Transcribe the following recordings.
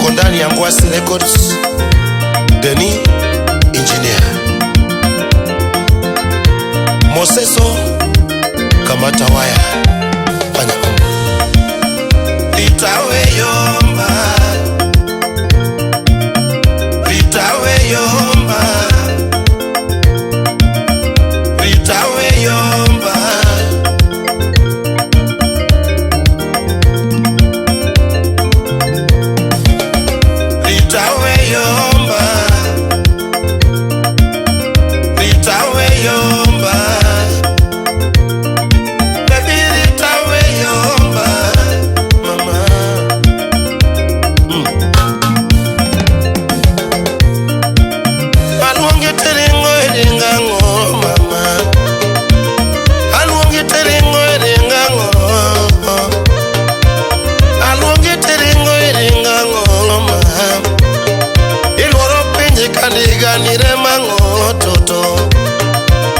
tuko ndani ya Ngwasi Records. Deni Engineer Moseso kamata waya fanya litawe yomba litawe yomba litawe yomba litawe yomba litawe yomba baby litawe yomba mama alwonge terengo erengango mama alwonge terengo erengango alwonge terengo erengango mama ilworo pinyi kandiga niremango toto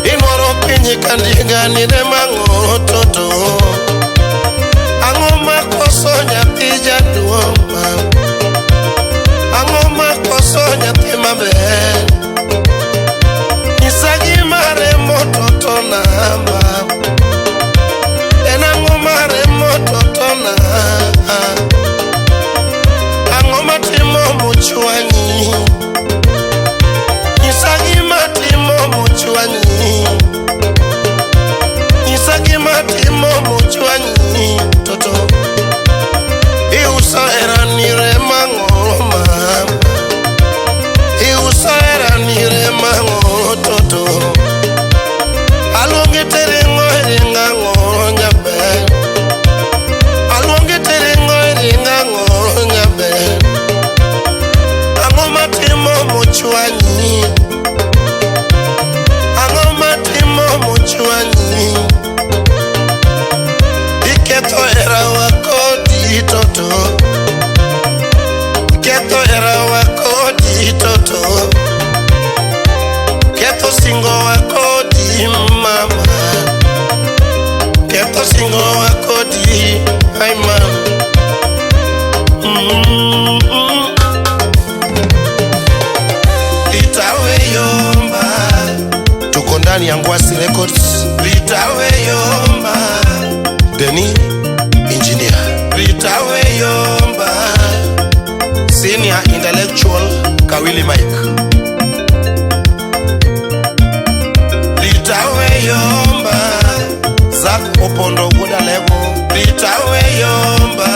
ilworo pinyi kandiga niremango toto angoma kosonya tija duoma angoma kosonya timabe isagi mare mototo nama enango mare mototo na angoma timo muchuanyi isagi matimo muchuanyi isagi matimo muchuanyi toto iusa era niremango mama iusa era niremango toto alonge terengo erengango nyabe alonge terengo erengango nyabe angoma timo muchuanyi angoma timo muchuanyi iketo era wakoti toto iketo era wakoti toto keto singo wakoti mama keto singo wakoti hai mama litawe yomba tuko ndani ya Ngwasi Records. Litawe yomba Deni Engineer litawe yomba Senior Intellectual Kawili Mike litawe yomba Zak Opondo Guda Lego litawe yomba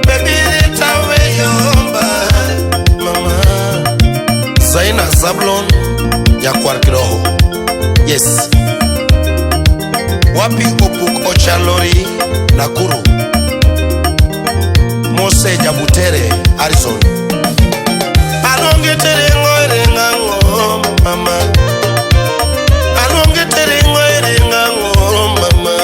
baby litawe yomba mama Zaina Zablon ya Kwarkiroho yes wapi Opuk Ochalori Nakuru Mose Jabutere Arizona alonge terengo erengango mama alonge terengo erengango mama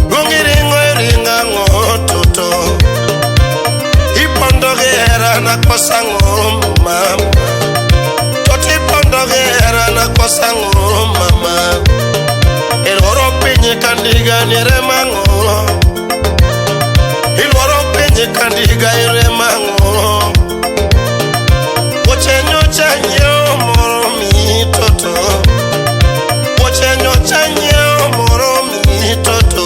alonge terengo erengango toto ipondoge era na kosango mama toto ipondoge era na kosango mama ilworo pinyi kandiga niremango ilworo pinyi kandiga niremango Ochenyo chanyo moromi toto Ochenyo chanyo moromi toto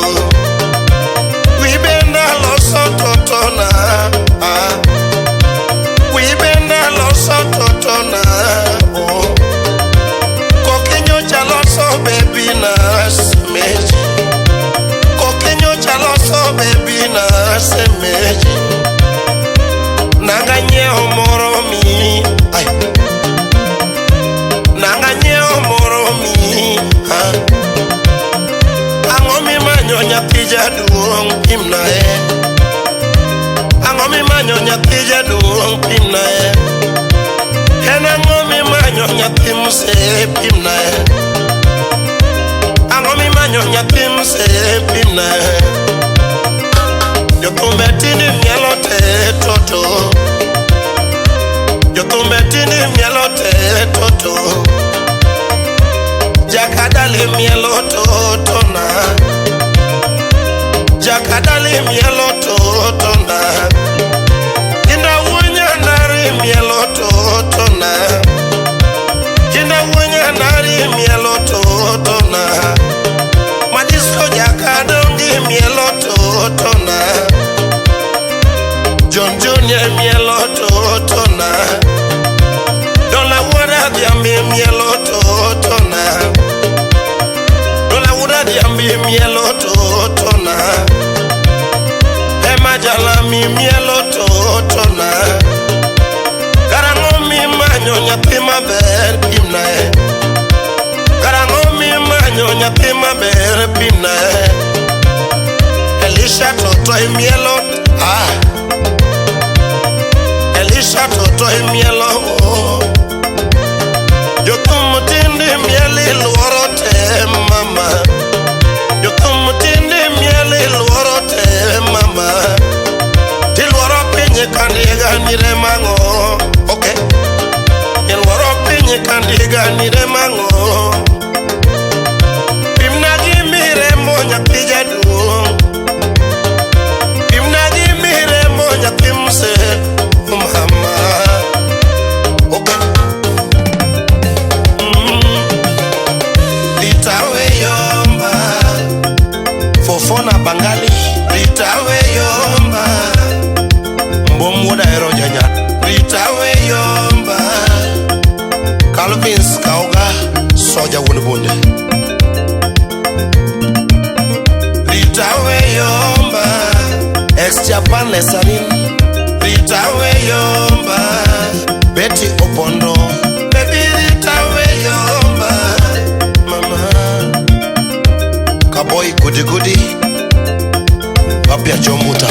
Wibenda loso toto na Wibenda loso toto na Kokenyo chaloso baby na semeji Kokenyo chaloso baby na semeji Nanganye moromi ay nanganye moromi angomi manyonya tija duong pimnae angomi manyonya tija duong pimnae angomi manyonya timse pimnae angomi manyonya timse pimnae yo tumbetini mielote toto yo tumbetini mielote toto jakadale mieloto tona Jakadali mielo totona, Kinda wunya nari mielo totona, Kinda wunya nari mielo totona, Madisko jakadongi mielo totona, John Junior mielo totona, Dola wada diambi mielo totona, Dola wada diambi mielo totona, Ema jala mi mielo totona, Karango mi manyo nyati maber pimnae, Karango mi manyo nyati maber pimnae, Elisha toto mielo Elisha toto mielo Yokumutindi mieli luorote mama Yokumutindi mieli luorote mama Tilwaro pinye kandiga nire mango Okay Tilwaro pinye kandiga nire mango Pimnagi mire monya pijadu Pimnagi mire monya pimse mama Okay Litawe yomba Fofona bangali Litawe yomba Mbomuda erojanya Litawe yomba Calvins kauga Soja wunubunde Litawe yomba Ex-Japan lesarin Litawe yomba Betty Opondo Baby Litawe yomba Mama Kaboy goody goody Papia Jomuta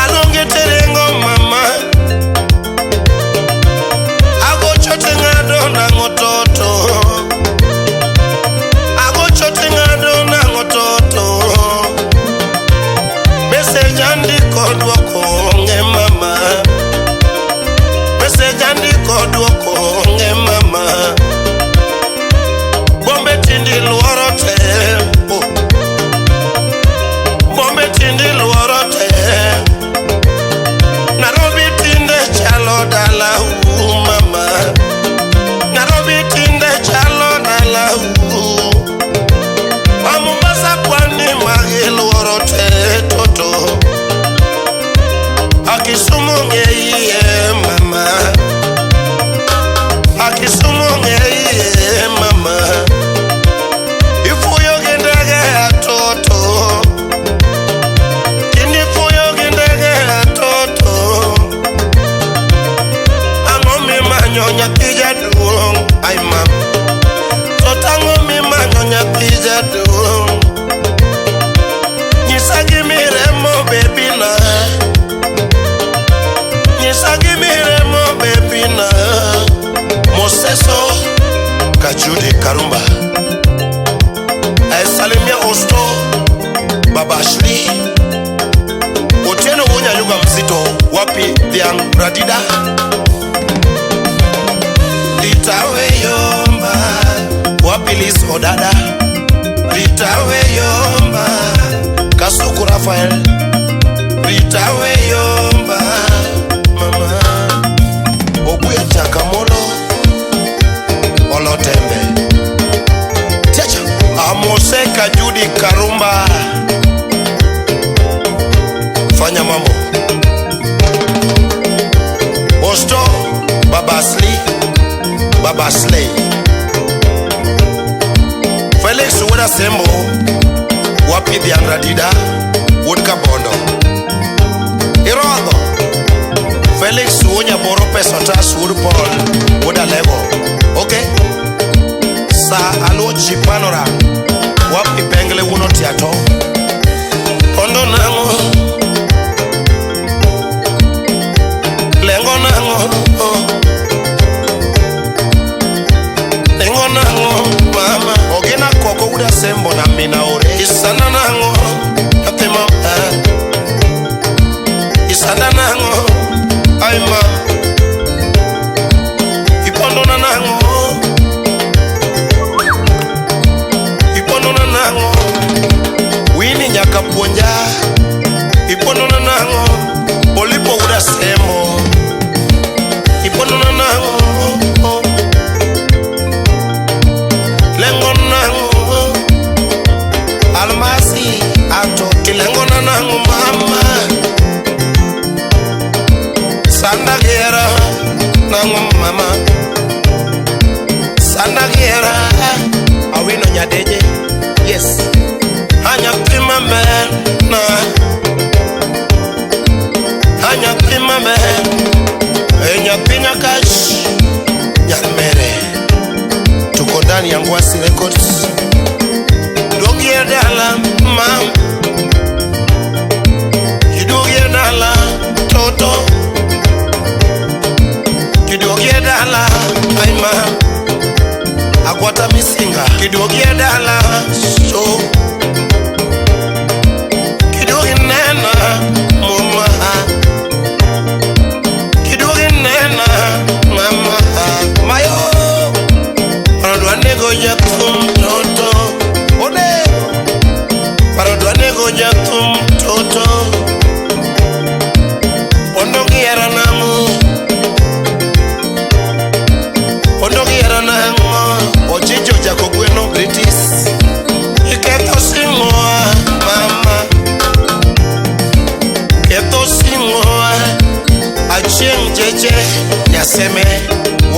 Alonge terengo mama Ago chote ngado na ngototo Ago chote ngado na ngototo Message andi kodwa konge mama Message andi kodwa konge mama Bombe tindi luorote Bombe tindi luorote Nairobi tinde chalo dala mama Nairobi tinde chalo dala Mombasa kwani magi luorote toto Akisumu ngeye mama Akisumu ngeye mama Ifuyo gendege atoto Kindi fuyo gendege atoto Angomi manyonya kija duong Ay mam Sotangomi manyonya kija duong Nyisagi miremo baby na Nyisagi miremo baby na Moseso Kajudi Karumba Salimia Osto Baba Ashli Otieno wunya yuga mzito Wapi Dhiang Radida Litawe yomba Wapi Liz Odada Litawe yomba Kasuku Rafael Litawe yomba Mama Obuya Takamolo Olotembe Tiacha Amose Kajudi Karumba Fanya mambo Osto Baba Asli Baba Slay Felix Uweda Sembo Wapi Dhiang Radida Woodka Bondo Irodho Felix Uwonya Boro Pesotas Wood Paul Woda Lego Okay Sa Alo Chipanora Wapi Pengle Wuno Tiato Kondo nango Lengo nango Lengo nango Mama Ogena Koko Uda Sembo na Minaore Isana nango Yapima Isana nango Aima Ipondo nango Ipondo nango Wini nyaka puonja Ipono na nango Olipo uda sembo Ipono na nango Lengo nango Almasi ato Kilengo na nango mama Sanda gera nango mama Sanda gera Awino nyadeje Yes Hanya prima mena Hanya prima mena Enya pinya kash Nyarmere Tuko ndani ya Ngwasi Records Dogie dala mam Kidogie dala toto Kidogie dala ay mam Akwata misinga Kidogie dala so Kidogie nena mama Kidogie nena mama Mayo Paradwane goja tum toto Ode Paradwane goja tum toto Ondo giera namu Ondo giera namu Ojijo jako gweno British Iketo singoa mama Keto singoa Achiem jeje Nyaseme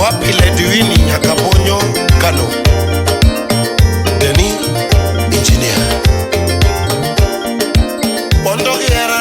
Wapile duini Nyakabonyo Kano Deni Engineer Ondo giera